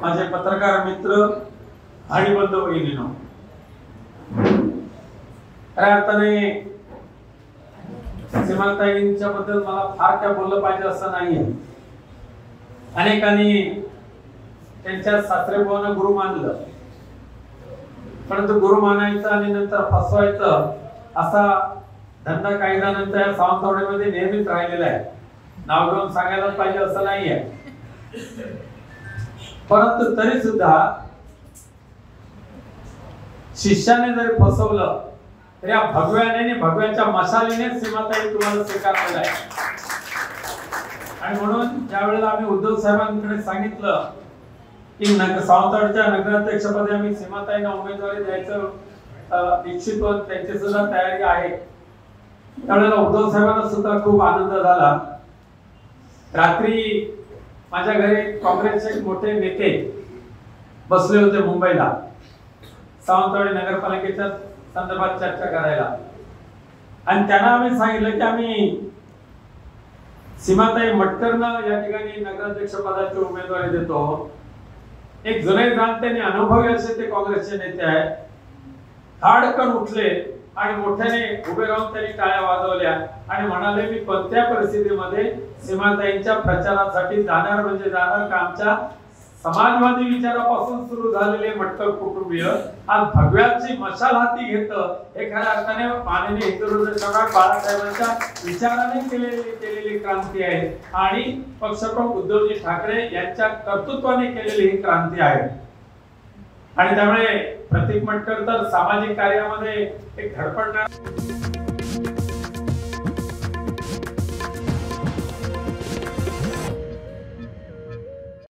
माझे पत्रकार मित्र आणि बंधू भगिनींनो, खऱ्या अर्थाने सीमाताईंच्या बद्दल मला फार काय बोललं पाहिजे असं नाहीये. अनेकांनी त्यांच्या सासरेबुवांना गुरु मानलं, परंतु गुरु मानायचं आणि नंतर फसवायचं असा धंदा काही जणांचा या सावंतवाडीमध्ये नेहमीच राहिलेला आहे. नाव घेऊन सांगायलाच पाहिजे असं नाहीये. परंतु तरी सुद्धा शिष्याने जरी फसवलं तरी या भगव्याने भगव्याच्या मशालीने सीमाताई तुम्हाला स्वीकारलेला आहे. आणि म्हणून ज्यावेळेला आम्ही उद्धव साहेबांकडे सांगितलं की सावंतवाडीच्या नगराध्यक्षपदी आम्ही सीमाताईंना उमेदवारी द्यायचं इच्छितो, त्यांची सुद्धा तयारी आहे, त्यावेळेला उद्धव साहेबांना सुद्धा खूप आनंद झाला. रात्री माझ्या घरी काँग्रेसचे मोठे नेते बसले होते मुंबईला सावंतवाडी नगरपालिकेच्या संदर्भात चर्चा करायला, आणि त्यांना आम्ही सांगितलं की आम्ही सीमाताई मटकरना या ठिकाणी नगराध्यक्ष पदाची उमेदवारी देतो. एक जुने जाणते आणि अनुभवी असे ते काँग्रेसचे नेते आहेत. धाडकन उठले आणि मोठ्याने उभे राहून त्यांनी टाळ्या वाजवल्या आणि म्हणाले, मी कोणत्या परिस्थितीमध्ये सीमाताईंच्या प्रचारासाठी जाणार म्हणजे जाणार का. आमच्या समाजवादी विचारापासून सुरू झालेले मटकर कुटुंबीय आज भगव्याची मशाल हाती घेत हे खऱ्या अर्थाने माननीय हिंदुहृदय सम्राट बाळासाहेबांच्या विचाराने केलेली क्रांती आहे आणि पक्षप्रमुख उद्धवजी ठाकरे यांच्या कर्तृत्वाने केलेली ही क्रांती आहे. आणि त्यामुळे प्रतीक मटकर तर सामाजिक कार्यामध्ये एक धडपडणार